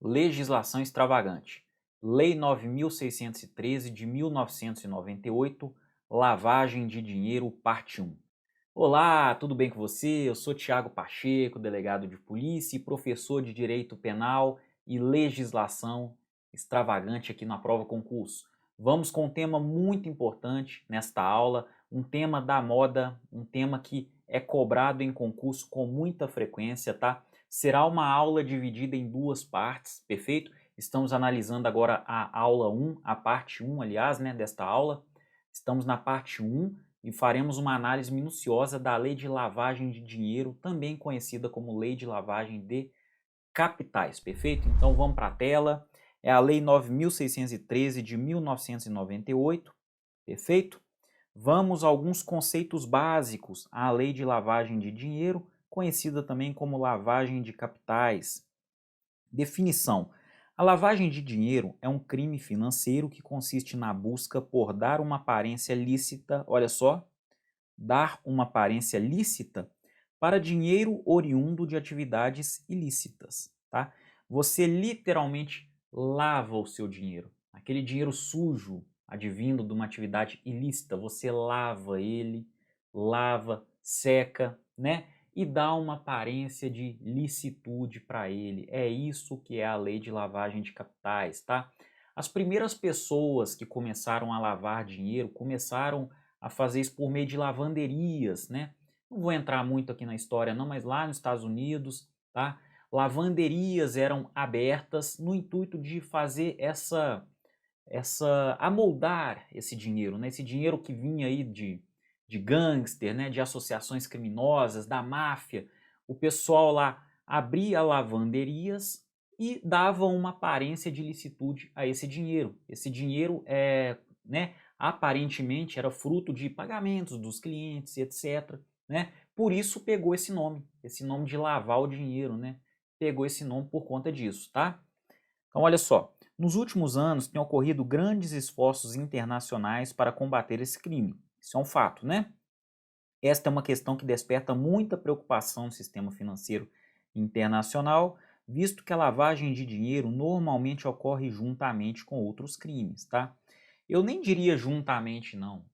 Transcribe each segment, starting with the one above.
Legislação extravagante. Lei 9.613 de 1998, Lavagem de Dinheiro, parte 1. Olá, tudo bem com você? Eu sou Tiago Pacheco, delegado de polícia e professor de Direito Penal e Legislação extravagante aqui na prova concurso. Vamos com um tema muito importante nesta aula, um tema da moda, um tema que é cobrado em concurso com muita frequência, tá? Será uma aula dividida em duas partes, perfeito? Estamos analisando agora a aula 1, a parte 1, aliás, né, desta aula. Estamos na parte 1 e faremos uma análise minuciosa da Lei de Lavagem de Dinheiro, também conhecida como Lei de Lavagem de Capitais, perfeito? Então vamos para a tela. É a Lei 9.613 de 1998, perfeito? Vamos a alguns conceitos básicos à Lei de Lavagem de Dinheiro, conhecida também como lavagem de capitais. Definição: a lavagem de dinheiro é um crime financeiro que consiste na busca por dar uma aparência lícita, olha só, dar uma aparência lícita para dinheiro oriundo de atividades ilícitas, tá? Você literalmente lava o seu dinheiro. Aquele dinheiro sujo, advindo de uma atividade ilícita, você lava ele, lava, seca, né? E dá uma aparência de licitude para ele. É isso que é a lei de lavagem de capitais, tá? As primeiras pessoas que começaram a lavar dinheiro começaram a fazer isso por meio de lavanderias, né? Não vou entrar muito aqui na história não, mas lá nos Estados Unidos, tá? Lavanderias eram abertas no intuito de fazer amoldar esse dinheiro, né? Esse dinheiro que vinha aí de gangster, né? De associações criminosas, da máfia. O pessoal lá abria lavanderias e dava uma aparência de licitude a esse dinheiro. Esse dinheiro né, aparentemente era fruto de pagamentos dos clientes, etc. Né? Por isso pegou esse nome de lavar o dinheiro, né? Pegou esse nome por conta disso, tá? Então, olha só, nos últimos anos têm ocorrido grandes esforços internacionais para combater esse crime. Isso é um fato, né? Esta é uma questão que desperta muita preocupação no sistema financeiro internacional, visto que a lavagem de dinheiro normalmente ocorre juntamente com outros crimes, tá? Eu nem diria juntamente, não.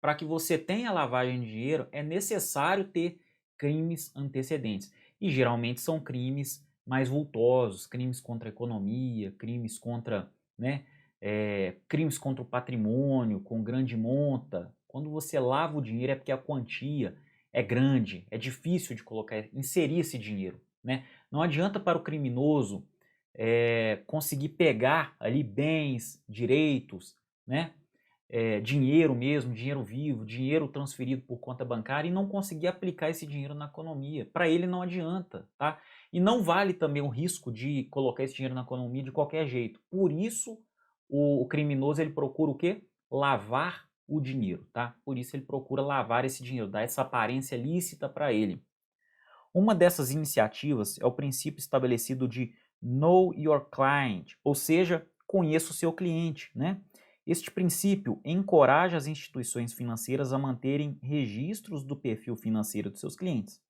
Para que você tenha lavagem de dinheiro, é necessário ter crimes antecedentes. E geralmente são crimes mais vultosos, crimes contra a economia, crimes contra, né, crimes contra o patrimônio, com grande monta. Quando você lava o dinheiro é porque a quantia é grande, é difícil de inserir esse dinheiro, né? Não adianta para o criminoso conseguir pegar ali bens, direitos, né? Dinheiro mesmo, dinheiro vivo, dinheiro transferido por conta bancária e não conseguir aplicar esse dinheiro na economia. Para ele não adianta, tá? E não vale também o risco de colocar esse dinheiro na economia de qualquer jeito. Por isso, o criminoso ele procura o quê? Lavar o dinheiro, tá? Por isso ele procura lavar esse dinheiro, dar essa aparência lícita para ele. Uma dessas iniciativas é o princípio estabelecido de Know Your Client, ou seja, conheça o seu cliente, né? Este princípio encoraja as instituições financeiras a manterem registros do perfil financeiro de seus clientes.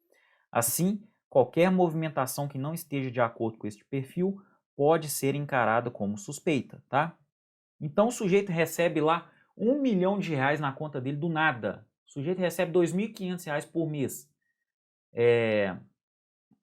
Assim, qualquer movimentação que não esteja de acordo com este perfil pode ser encarada como suspeita, tá? Então o sujeito recebe lá R$ 1 milhão na conta dele do nada. O sujeito recebe R$ 2.500 por mês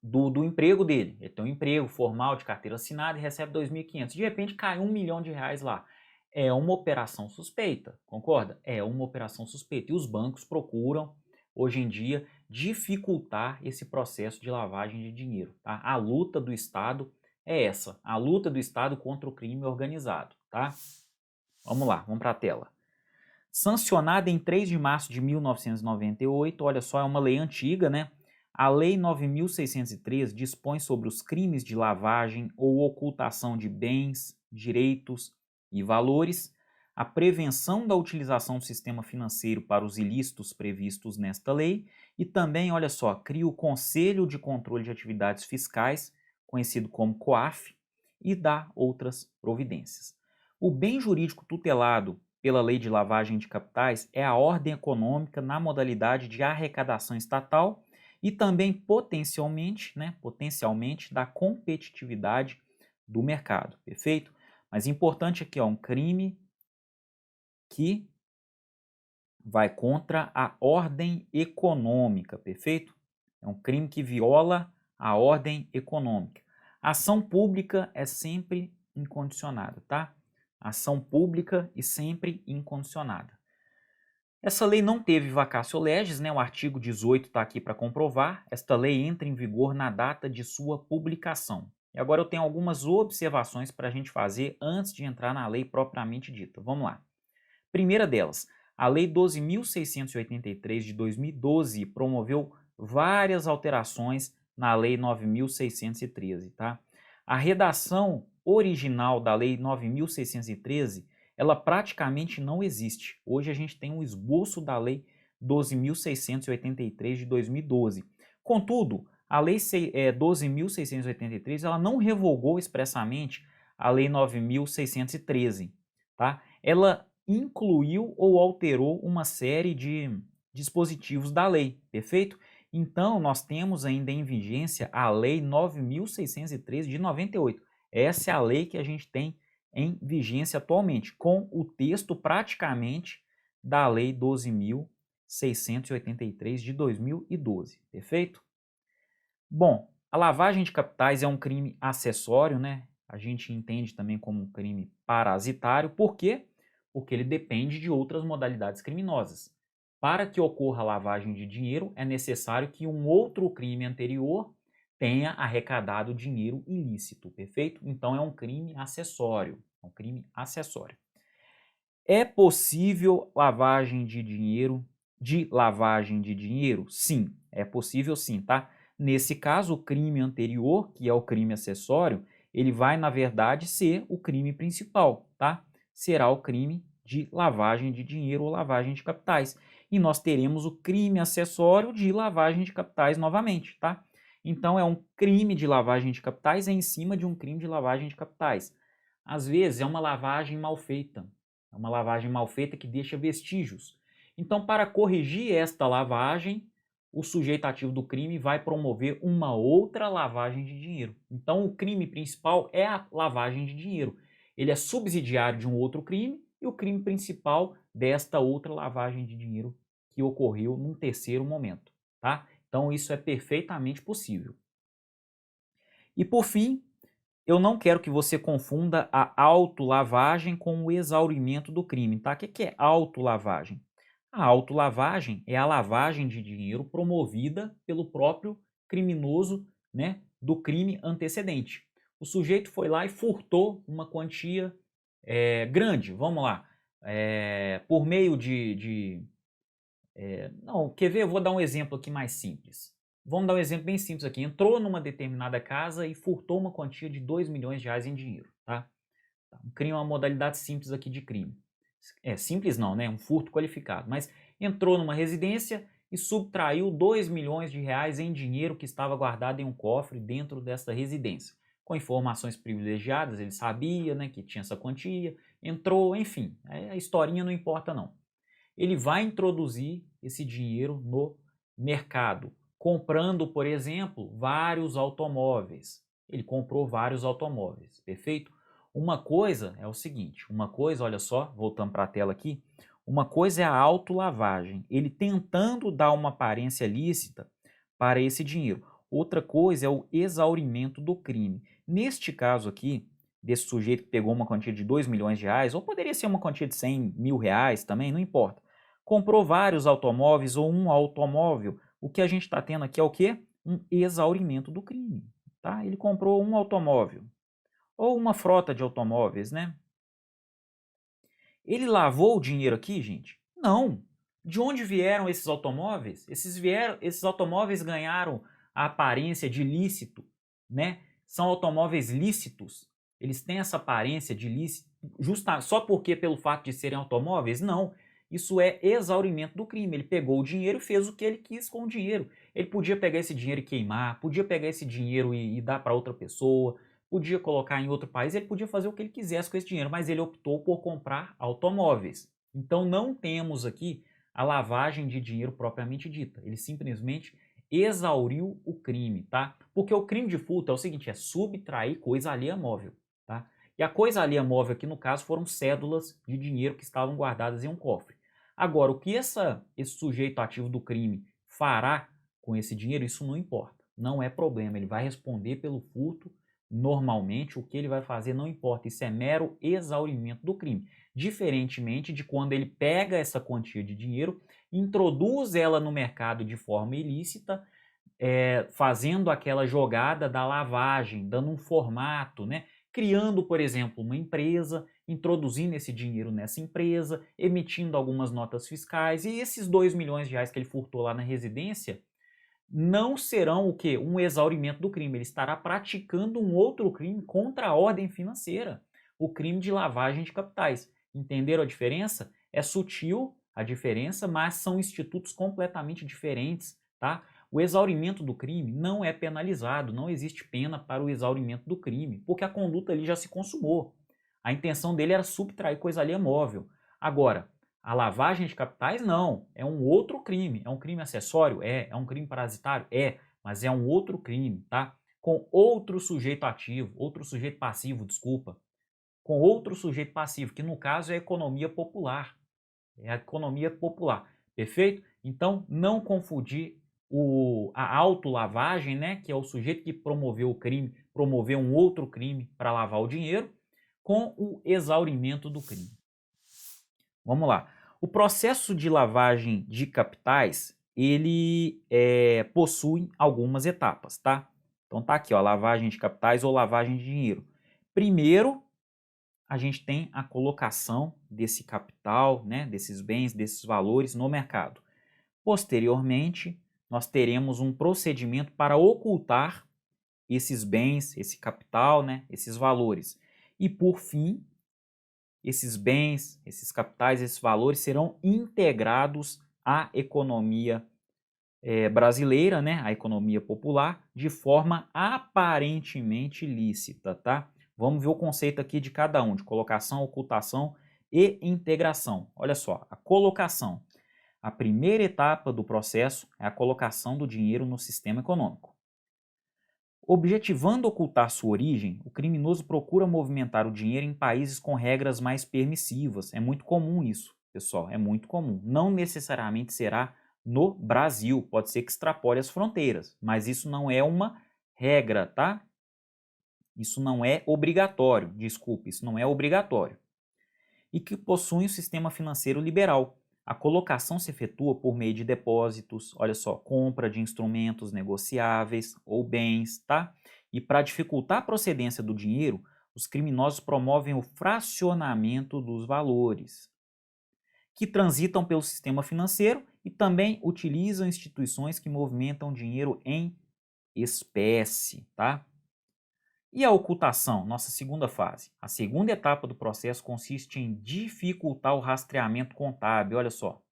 do emprego dele. Ele tem um emprego formal de carteira assinada e recebe 2.500. De repente cai R$ 1 milhão lá. É uma operação suspeita, concorda? É uma operação suspeita. E os bancos procuram, hoje em dia, dificultar esse processo de lavagem de dinheiro. Tá? A luta do Estado é essa, a luta do Estado contra o crime organizado. Tá? Vamos lá, vamos para a tela. Sancionada em 3 de março de 1998, olha só, é uma lei antiga, né? A Lei 9.603 dispõe sobre os crimes de lavagem ou ocultação de bens, direitos e valores, a prevenção da utilização do sistema financeiro para os ilícitos previstos nesta lei e também, olha só, cria o Conselho de Controle de Atividades Fiscais, conhecido como COAF, e dá outras providências. O bem jurídico tutelado pela Lei de Lavagem de Capitais é a ordem econômica na modalidade de arrecadação estatal e também potencialmente da competitividade do mercado, perfeito? Mas importante aqui, ó, um crime que vai contra a ordem econômica, perfeito? É um crime que viola a ordem econômica. A ação pública é sempre incondicionada, tá? Ação pública e sempre incondicionada. Essa lei não teve vacatio legis, né? O artigo 18 está aqui para comprovar. Esta lei entra em vigor na data de sua publicação. E agora eu tenho algumas observações para a gente fazer antes de entrar na lei propriamente dita. Vamos lá. Primeira delas, a Lei 12.683 de 2012 promoveu várias alterações na Lei 9.613, tá? A redação original da Lei 9.613, ela praticamente não existe. Hoje a gente tem um esboço da Lei 12.683 de 2012. Contudo, a Lei 12.683 ela não revogou expressamente a Lei 9.613, tá? Ela incluiu ou alterou uma série de dispositivos da lei, perfeito? Então, nós temos ainda em vigência a Lei 9.613 de 98. Essa é a lei que a gente tem em vigência atualmente, com o texto praticamente da Lei 12.683 de 2012, perfeito? Bom, a lavagem de capitais é um crime acessório, né? A gente entende também como um crime parasitário, por quê? Porque ele depende de outras modalidades criminosas. Para que ocorra a lavagem de dinheiro, é necessário que um outro crime anterior tenha arrecadado dinheiro ilícito, perfeito? Então é um crime acessório, é um crime acessório. É possível lavagem de dinheiro de lavagem de dinheiro? Sim, é possível sim, tá? Nesse caso, o crime anterior, que é o crime acessório, ele vai, na verdade, ser o crime principal, tá? Será o crime de lavagem de dinheiro ou lavagem de capitais. E nós teremos o crime acessório de lavagem de capitais novamente, tá? Então, é um crime de lavagem de capitais em cima de um crime de lavagem de capitais. Às vezes, é uma lavagem mal feita. É uma lavagem mal feita que deixa vestígios. Então, para corrigir esta lavagem, o sujeito ativo do crime vai promover uma outra lavagem de dinheiro. Então, o crime principal é a lavagem de dinheiro. Ele é subsidiário de um outro crime e o crime principal desta outra lavagem de dinheiro que ocorreu num terceiro momento, tá? Então, isso é perfeitamente possível. E, por fim, eu não quero que você confunda a autolavagem com o exaurimento do crime, tá? O que é autolavagem? A autolavagem é a lavagem de dinheiro promovida pelo próprio criminoso, né, do crime antecedente. O sujeito foi lá e furtou uma quantia grande, vamos lá, por meio não, quer ver? Eu vou dar um exemplo aqui mais simples. Vamos dar um exemplo bem simples aqui. Entrou numa determinada casa e furtou uma quantia de 2 milhões de reais em dinheiro, tá? Um crime é uma modalidade simples aqui de crime. É simples não, né? Um furto qualificado. Mas entrou numa residência e subtraiu 2 milhões de reais em dinheiro que estava guardado em um cofre dentro dessa residência. Com informações privilegiadas, ele sabia, né, que tinha essa quantia, entrou, enfim, a historinha não importa não. Ele vai introduzir esse dinheiro no mercado, comprando, por exemplo, vários automóveis. Ele comprou vários automóveis, perfeito? Uma coisa é o seguinte, uma coisa, olha só, voltando para a tela aqui, uma coisa é a autolavagem, ele tentando dar uma aparência lícita para esse dinheiro. Outra coisa é o exaurimento do crime. Neste caso aqui, desse sujeito que pegou uma quantia de 2 milhões de reais, ou poderia ser uma quantia de 100 mil reais também, não importa. Comprou vários automóveis ou um automóvel, o que a gente está tendo aqui é o quê? Um exaurimento do crime, tá? Ele comprou um automóvel, ou uma frota de automóveis, né? Ele lavou o dinheiro aqui, gente? Não. De onde vieram esses automóveis? Esses automóveis ganharam a aparência de lícito, né? São automóveis lícitos. Eles têm essa aparência de lícito só porque pelo fato de serem automóveis? Não. Isso é exaurimento do crime. Ele pegou o dinheiro e fez o que ele quis com o dinheiro. Ele podia pegar esse dinheiro e queimar, podia pegar esse dinheiro e dar para outra pessoa, podia colocar em outro país, ele podia fazer o que ele quisesse com esse dinheiro, mas ele optou por comprar automóveis. Então não temos aqui a lavagem de dinheiro propriamente dita. Ele simplesmente exauriu o crime, tá? Porque o crime de furto é o seguinte, é subtrair coisa alheia móvel. tá? E a coisa alheia móvel aqui, no caso, foram cédulas de dinheiro que estavam guardadas em um cofre. Agora, o que esse sujeito ativo do crime fará com esse dinheiro, isso não importa. Não é problema, ele vai responder pelo furto normalmente, o que ele vai fazer não importa, isso é mero exaurimento do crime. Diferentemente de quando ele pega essa quantia de dinheiro, introduz ela no mercado de forma ilícita, fazendo aquela jogada da lavagem, dando um formato, né? Criando, por exemplo, uma empresa, introduzindo esse dinheiro nessa empresa, emitindo algumas notas fiscais, e esses 2 milhões de reais que ele furtou lá na residência não serão o quê? Um exaurimento do crime. Ele estará praticando um outro crime contra a ordem financeira, o crime de lavagem de capitais. Entenderam a diferença? É sutil a diferença, mas são institutos completamente diferentes, tá? O exaurimento do crime não é penalizado, não existe pena para o exaurimento do crime, porque a conduta ali já se consumou. A intenção dele era subtrair coisa alheia móvel. Agora, a lavagem de capitais, não. É um outro crime. É um crime acessório? É um crime parasitário? Mas é um outro crime, tá? Com outro sujeito ativo, outro sujeito passivo, desculpa. Com outro sujeito passivo, que no caso é a economia popular. É a economia popular, perfeito? Então, não confundir a autolavagem, né, que é o sujeito que promoveu o crime, promoveu um outro crime para lavar o dinheiro, com o exaurimento do crime. Vamos lá. O processo de lavagem de capitais, ele possui algumas etapas, tá? Então tá aqui, ó, lavagem de capitais ou lavagem de dinheiro. Primeiro, a gente tem a colocação desse capital, né, desses bens, desses valores no mercado. Posteriormente, nós teremos um procedimento para ocultar esses bens, esse capital, né, esses valores. E por fim, esses bens, esses capitais, esses valores serão integrados à economia brasileira, né, à economia popular, de forma aparentemente lícita, tá? Vamos ver o conceito aqui de cada um, de colocação, ocultação e integração. Olha só, a colocação. A primeira etapa do processo é a colocação do dinheiro no sistema econômico. Objetivando ocultar sua origem, o criminoso procura movimentar o dinheiro em países com regras mais permissivas. É muito comum isso, pessoal, é muito comum. Não necessariamente será no Brasil, pode ser que extrapole as fronteiras, mas isso não é uma regra, tá? Isso não é obrigatório, desculpe, isso não é obrigatório. E que possui um sistema financeiro liberal. A colocação se efetua por meio de depósitos, olha só, compra de instrumentos negociáveis ou bens, tá? E para dificultar a procedência do dinheiro, os criminosos promovem o fracionamento dos valores, que transitam pelo sistema financeiro e também utilizam instituições que movimentam dinheiro em espécie, tá? E a ocultação, nossa segunda fase? A segunda etapa do processo consiste em dificultar o rastreamento contábil, olha só.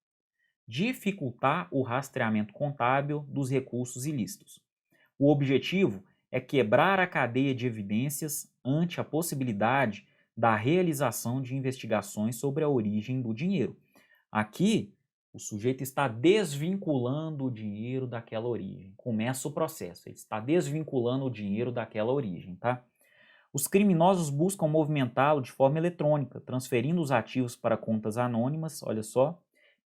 Dificultar o rastreamento contábil dos recursos ilícitos. O objetivo é quebrar a cadeia de evidências ante a possibilidade da realização de investigações sobre a origem do dinheiro. Aqui, o sujeito está desvinculando o dinheiro daquela origem. Começa o processo, ele está desvinculando o dinheiro daquela origem, tá? Os criminosos buscam movimentá-lo de forma eletrônica, transferindo os ativos para contas anônimas, olha só,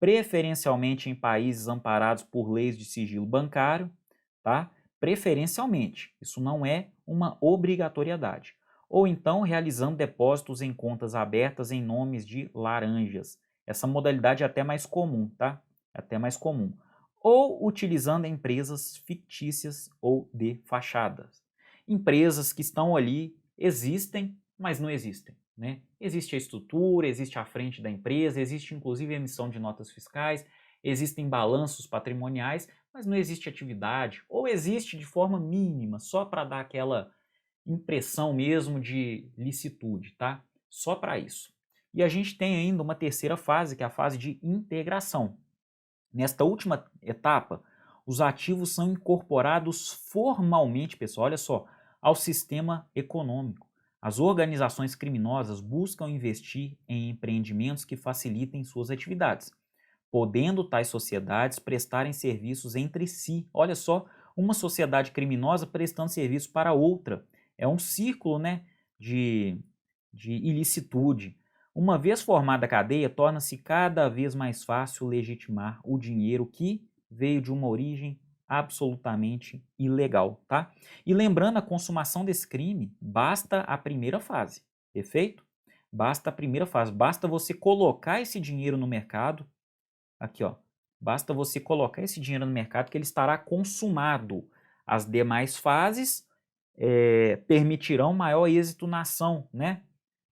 preferencialmente em países amparados por leis de sigilo bancário, tá? Preferencialmente, isso não é uma obrigatoriedade. Ou então realizando depósitos em contas abertas em nomes de laranjas. Essa modalidade é até mais comum, tá? É até mais comum. Ou utilizando empresas fictícias ou de fachadas. Empresas que estão ali, existem, mas não existem, né? Existe a estrutura, existe a frente da empresa, existe inclusive a emissão de notas fiscais, existem balanços patrimoniais, mas não existe atividade, ou existe de forma mínima, só para dar aquela impressão mesmo de licitude, tá? Só para isso. E a gente tem ainda uma terceira fase, que é a fase de integração. Nesta última etapa, os ativos são incorporados formalmente, pessoal, olha só, ao sistema econômico. As organizações criminosas buscam investir em empreendimentos que facilitem suas atividades, podendo tais sociedades prestarem serviços entre si. Olha só, uma sociedade criminosa prestando serviço para outra. É um círculo, né, de, de ilicitude. Uma vez formada a cadeia, torna-se cada vez mais fácil legitimar o dinheiro que veio de uma origem absolutamente ilegal, tá? E lembrando, a consumação desse crime, basta a primeira fase, perfeito? Basta a primeira fase, basta você colocar esse dinheiro no mercado, aqui ó, basta você colocar esse dinheiro no mercado que ele estará consumado. As demais fases permitirão maior êxito na ação, né?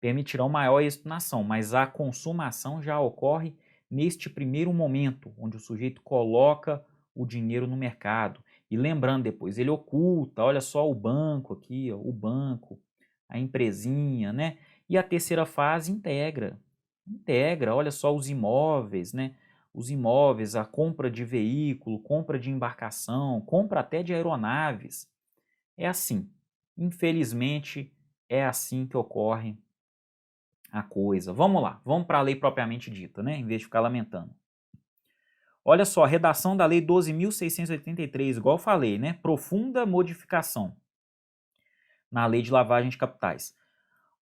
Permitirão maior êxito na ação, mas a consumação já ocorre neste primeiro momento, onde o sujeito coloca o dinheiro no mercado. E lembrando, depois ele oculta, olha só o banco aqui, ó, o banco, a empresinha, né? E a terceira fase integra, olha só os imóveis, né? Os imóveis, a compra de veículo, compra de embarcação, compra até de aeronaves. É assim, infelizmente é assim que ocorre a coisa. Vamos lá, vamos para a lei propriamente dita, né? Em vez de ficar lamentando. Olha só, redação da lei 12.683, igual eu falei, né? Profunda modificação na lei de lavagem de capitais.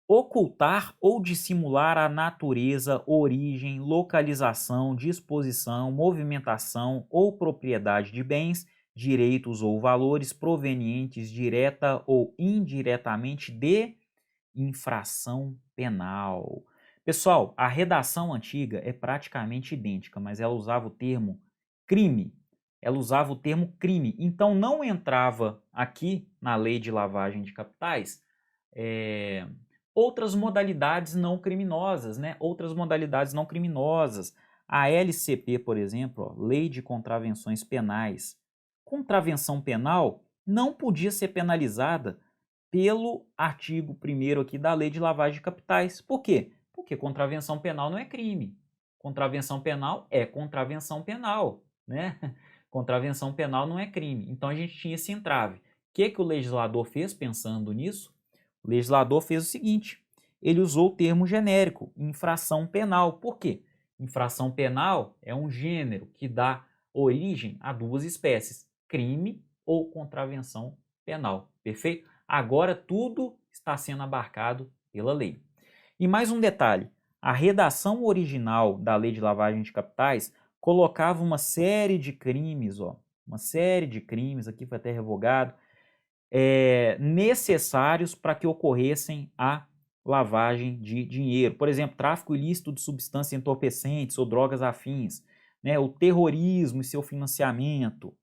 Ocultar ou dissimular a natureza, origem, localização, disposição, movimentação ou propriedade de bens, direitos ou valores provenientes direta ou indiretamente de infração penal. Pessoal, a redação antiga é praticamente idêntica, mas ela usava o termo crime. Ela usava o termo crime. Então não entrava aqui na lei de lavagem de capitais outras modalidades não criminosas, né? Outras modalidades não criminosas. A LCP, por exemplo, ó, Lei de Contravenções Penais. Contravenção penal não podia ser penalizada pelo artigo 1º aqui da Lei de Lavagem de Capitais. Por quê? Porque contravenção penal não é crime. Contravenção penal é contravenção penal, né? Contravenção penal não é crime. Então a gente tinha esse entrave. O que o legislador fez pensando nisso? O legislador fez o seguinte, ele usou o termo genérico, infração penal. Por quê? Infração penal é um gênero que dá origem a duas espécies, crime ou contravenção penal, perfeito? Agora tudo está sendo abarcado pela lei. E mais um detalhe, a redação original da lei de lavagem de capitais colocava uma série de crimes, ó, uma série de crimes, aqui foi até revogado, necessários para que ocorressem a lavagem de dinheiro. Por exemplo, tráfico ilícito de substâncias entorpecentes ou drogas afins, né, o terrorismo e seu financiamento,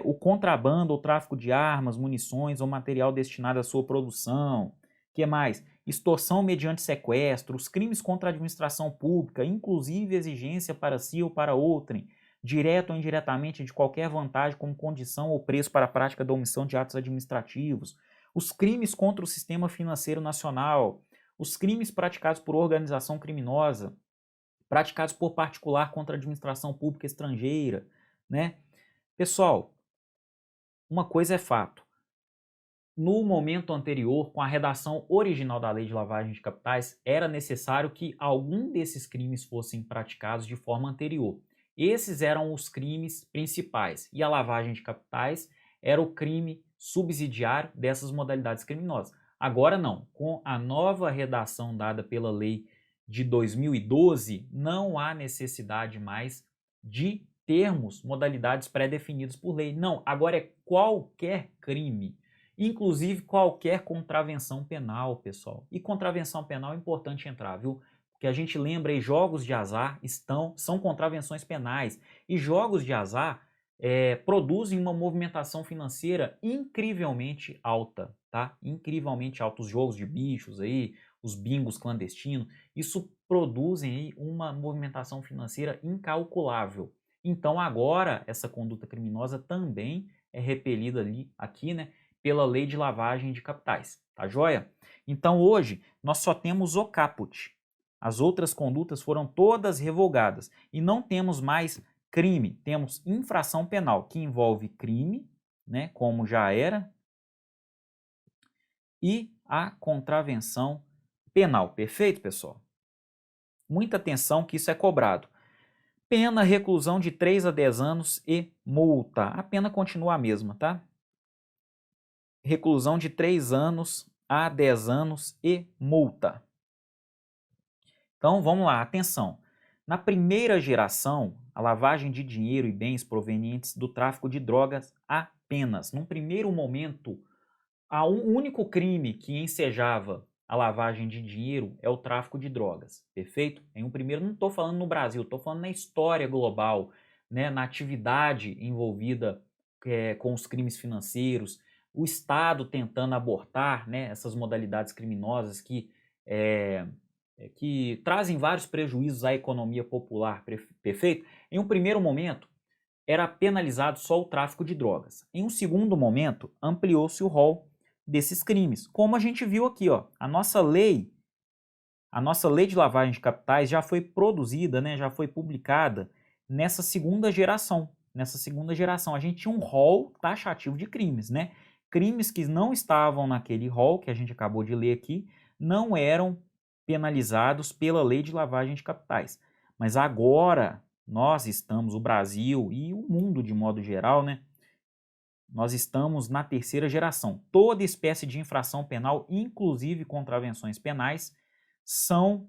o contrabando ou tráfico de armas, munições ou material destinado à sua produção. O que mais? Extorsão mediante sequestro, os crimes contra a administração pública, inclusive exigência para si ou para outrem, direto ou indiretamente de qualquer vantagem como condição ou preço para a prática da omissão de atos administrativos, os crimes contra o sistema financeiro nacional, os crimes praticados por organização criminosa, praticados por particular contra a administração pública estrangeira, né? Pessoal, uma coisa é fato. No momento anterior, com a redação original da Lei de Lavagem de Capitais, era necessário que algum desses crimes fossem praticados de forma anterior. Esses eram os crimes principais e a lavagem de capitais era o crime subsidiário dessas modalidades criminosas. Agora não, com a nova redação dada pela lei de 2012, não há necessidade mais de termos modalidades pré-definidas por lei. Não, agora é qualquer crime, inclusive qualquer contravenção penal, pessoal. E contravenção penal é importante entrar, viu? Que a gente lembra aí, jogos de azar são contravenções penais. E jogos de azar produzem uma movimentação financeira incrivelmente alta, tá? Incrivelmente alta. Os jogos de bichos aí, os bingos clandestinos, isso produzem aí uma movimentação financeira incalculável. Então agora essa conduta criminosa também é repelida aqui, né, pela lei de lavagem de capitais, tá joia? Então hoje nós só temos o caput. As outras condutas foram todas revogadas e não temos mais crime, temos infração penal, que envolve crime, né, como já era, e a contravenção penal. Perfeito, pessoal? Muita atenção que isso é cobrado. Pena, reclusão de 3 a 10 anos e multa. A pena continua a mesma, tá? Reclusão de 3 anos a 10 anos e multa. Então, vamos lá, atenção. Na primeira geração, a lavagem de dinheiro e bens provenientes do tráfico de drogas apenas. Num primeiro momento, o único crime que ensejava a lavagem de dinheiro é o tráfico de drogas, perfeito? Em um primeiro, não estou falando no Brasil, estou falando na história global, né, na atividade envolvida com os crimes financeiros, o Estado tentando abortar, né, essas modalidades criminosas que trazem vários prejuízos à economia popular, perfeito? Em um primeiro momento, era penalizado só o tráfico de drogas. Em um segundo momento, ampliou-se o rol desses crimes. Como a gente viu aqui, ó, a nossa lei de lavagem de capitais já foi produzida, né, já foi publicada nessa segunda geração. Nessa segunda geração, a gente tinha um rol taxativo de crimes, né? Crimes que não estavam naquele rol que a gente acabou de ler aqui, não eram penalizados pela lei de lavagem de capitais. Mas agora nós estamos, o Brasil e o mundo de modo geral, né? Nós estamos na terceira geração. Toda espécie de infração penal, inclusive contravenções penais, são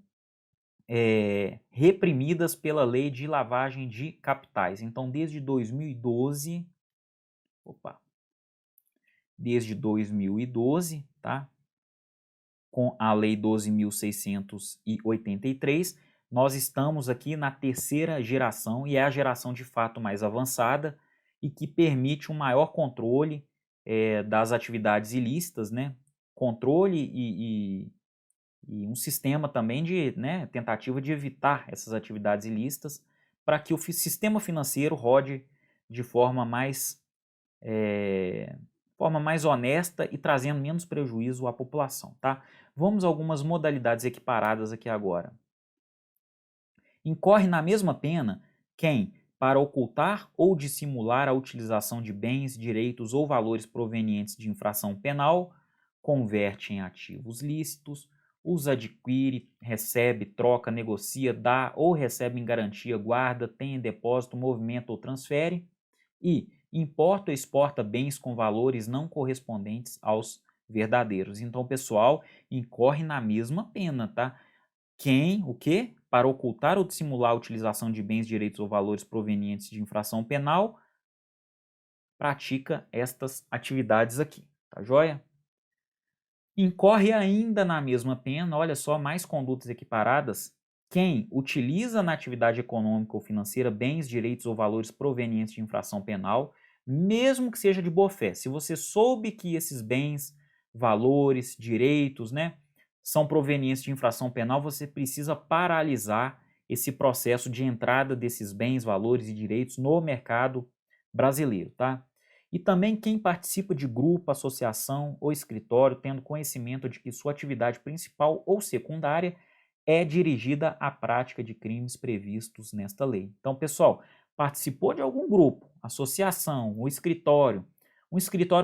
reprimidas pela lei de lavagem de capitais. Então, desde 2012, tá? Com a lei 12.683, nós estamos aqui na terceira geração e é a geração de fato mais avançada e que permite um maior controle das atividades ilícitas, né? Controle e um sistema também de, né, tentativa de evitar essas atividades ilícitas para que o sistema financeiro rode de forma mais honesta e trazendo menos prejuízo à população, tá? Vamos a algumas modalidades equiparadas aqui agora. Incorre na mesma pena quem, para ocultar ou dissimular a utilização de bens, direitos ou valores provenientes de infração penal, converte em ativos lícitos, os adquire, recebe, troca, negocia, dá ou recebe em garantia, guarda, tem em depósito, movimenta ou transfere, e importa ou exporta bens com valores não correspondentes aos verdadeiros. Então, o pessoal incorre na mesma pena, tá? Quem, o quê? Para ocultar ou dissimular a utilização de bens, direitos ou valores provenientes de infração penal, pratica estas atividades aqui, tá joia? Incorre ainda na mesma pena, olha só, mais condutas equiparadas, quem utiliza na atividade econômica ou financeira bens, direitos ou valores provenientes de infração penal, mesmo que seja de boa-fé. Se você soube que esses bens, valores, direitos, né, são provenientes de infração penal, você precisa paralisar esse processo de entrada desses bens, valores e direitos no mercado brasileiro, tá? E também quem participa de grupo, associação ou escritório, tendo conhecimento de que sua atividade principal ou secundária é dirigida à prática de crimes previstos nesta lei. Então, pessoal, participou de algum grupo, associação, um escritório,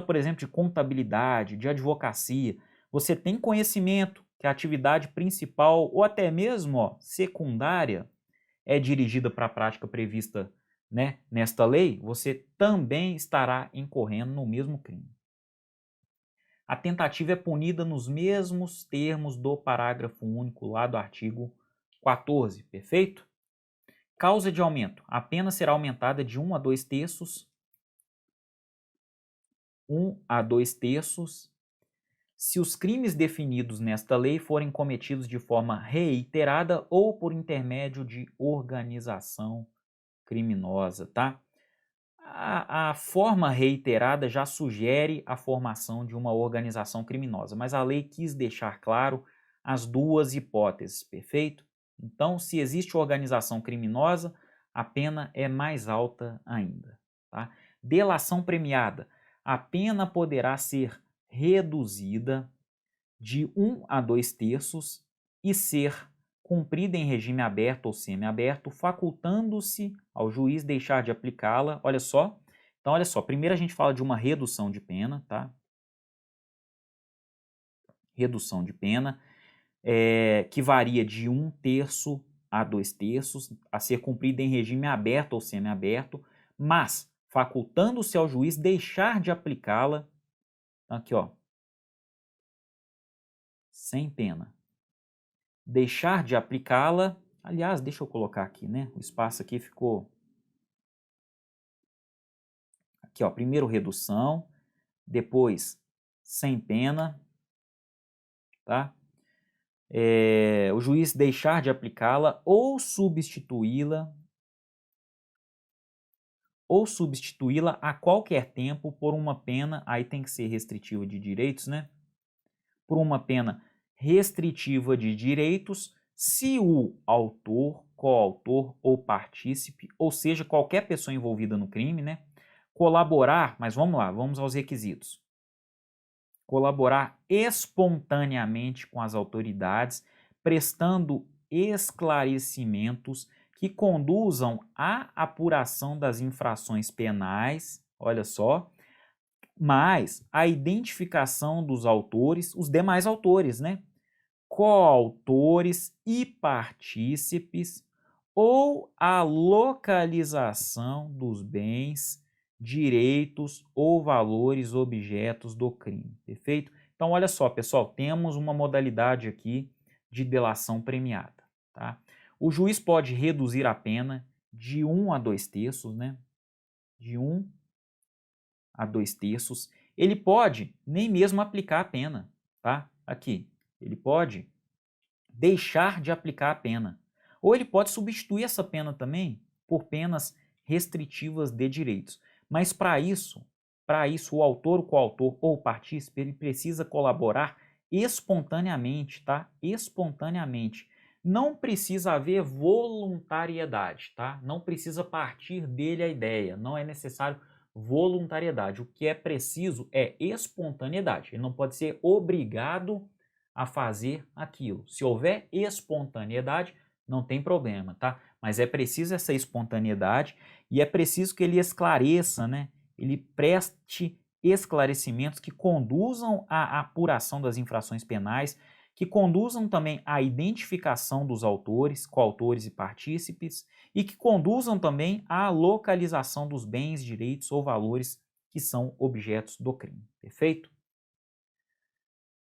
por exemplo, de contabilidade, de advocacia, você tem conhecimento que a atividade principal ou até mesmo secundária é dirigida para a prática prevista, né, nesta lei, você também estará incorrendo no mesmo crime. A tentativa é punida nos mesmos termos do parágrafo único lá do artigo 14, perfeito? Causa de aumento. A pena será aumentada de 1 a 2 terços. 1 a 2 terços se os crimes definidos nesta lei forem cometidos de forma reiterada ou por intermédio de organização criminosa, tá? A forma reiterada já sugere a formação de uma organização criminosa, mas a lei quis deixar claro as duas hipóteses, perfeito? Então, se existe organização criminosa, a pena é mais alta ainda, tá? Delação premiada. A pena poderá ser reduzida de 1 a 2 terços e ser cumprida em regime aberto ou semiaberto, facultando-se ao juiz deixar de aplicá-la. Olha só. Então, olha só. Primeiro a gente fala de uma redução de pena, tá? Redução de pena, que varia de 1 terço a 2 terços, a ser cumprida em regime aberto ou semiaberto, mas facultando-se ao juiz deixar de aplicá-la. Aqui, ó. sem pena. Deixar de aplicá-la, aliás, deixa eu colocar aqui, né? O espaço aqui ficou... Aqui, ó, primeiro redução, depois sem pena, tá? O juiz deixar de aplicá-la ou substituí-la a qualquer tempo por uma pena, aí tem que ser restritiva de direitos, né? Por uma pena restritiva de direitos, se o autor, coautor ou partícipe, ou seja, qualquer pessoa envolvida no crime, né? Colaborar, mas vamos lá, vamos aos requisitos. Colaborar espontaneamente com as autoridades, prestando esclarecimentos que conduzam à apuração das infrações penais, olha só, mas a identificação dos autores, os demais autores, né? Coautores e partícipes, ou a localização dos bens, direitos ou valores objetos do crime, perfeito? Então, olha só, pessoal, temos uma modalidade aqui de delação premiada, tá? O juiz pode reduzir a pena de 1 a 2 terços, né? De 1 a 2 terços. Ele pode nem mesmo aplicar a pena, tá? Aqui, ele pode deixar de aplicar a pena. Ou ele pode substituir essa pena também por penas restritivas de direitos. Mas para isso, o autor, o coautor ou o partícipe, ele precisa colaborar espontaneamente, tá? Espontaneamente. Não precisa haver voluntariedade, tá? Não precisa partir dele a ideia, não é necessário voluntariedade. O que é preciso é espontaneidade. Ele não pode ser obrigado a fazer aquilo. Se houver espontaneidade, não tem problema, tá? Mas é preciso essa espontaneidade e é preciso que ele esclareça, né? Ele preste esclarecimentos que conduzam à apuração das infrações penais, que conduzam também à identificação dos autores, coautores e partícipes, e que conduzam também à localização dos bens, direitos ou valores que são objetos do crime. Perfeito?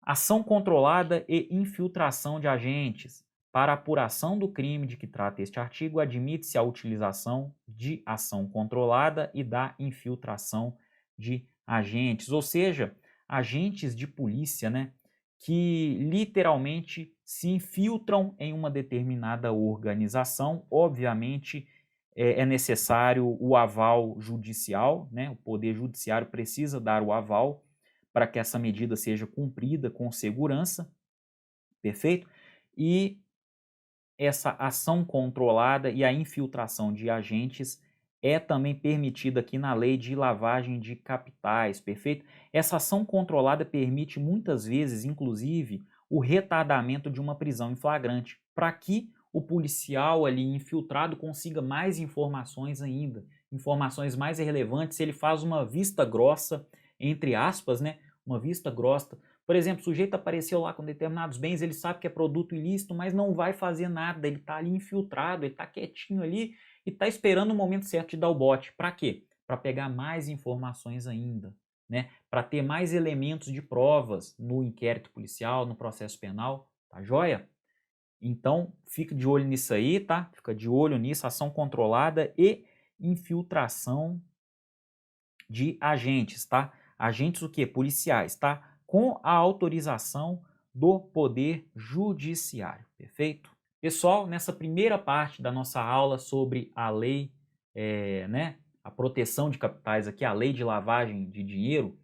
Ação controlada e infiltração de agentes. Para apuração do crime de que trata este artigo, admite-se a utilização de ação controlada e da infiltração de agentes, ou seja, agentes de polícia, né, que literalmente se infiltram em uma determinada organização. Obviamente, é necessário o aval judicial, né, o Poder Judiciário precisa dar o aval para que essa medida seja cumprida com segurança, perfeito? E essa ação controlada e a infiltração de agentes é também permitida aqui na lei de lavagem de capitais, perfeito? Essa ação controlada permite muitas vezes, inclusive, o retardamento de uma prisão em flagrante, para que o policial ali infiltrado consiga mais informações ainda, informações mais relevantes, se ele faz uma vista grossa, entre aspas, né? Uma vista grossa. Por exemplo, o sujeito apareceu lá com determinados bens, ele sabe que é produto ilícito, mas não vai fazer nada, ele está ali infiltrado, ele está quietinho ali e está esperando o momento certo de dar o bote. Para quê? Para pegar mais informações ainda, né? Para ter mais elementos de provas no inquérito policial, no processo penal, tá joia? Então, fica de olho nisso aí, tá? Fica de olho nisso, ação controlada e infiltração de agentes, tá? Agentes o quê? Policiais, tá? Com a autorização do Poder Judiciário, perfeito? Pessoal, nessa primeira parte da nossa aula sobre a lei, né, a proteção de capitais aqui, a lei de lavagem de dinheiro,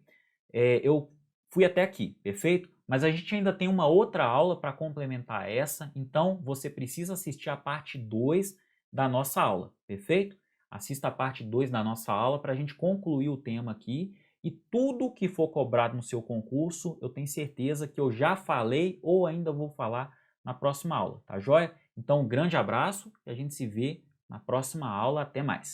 eu fui até aqui, perfeito? Mas a gente ainda tem uma outra aula para complementar essa, então você precisa assistir a parte 2 da nossa aula, perfeito? Assista a parte 2 da nossa aula para a gente concluir o tema aqui e tudo que for cobrado no seu concurso, eu tenho certeza que eu já falei ou ainda vou falar na próxima aula, tá joia? Então, um grande abraço e a gente se vê na próxima aula. Até mais!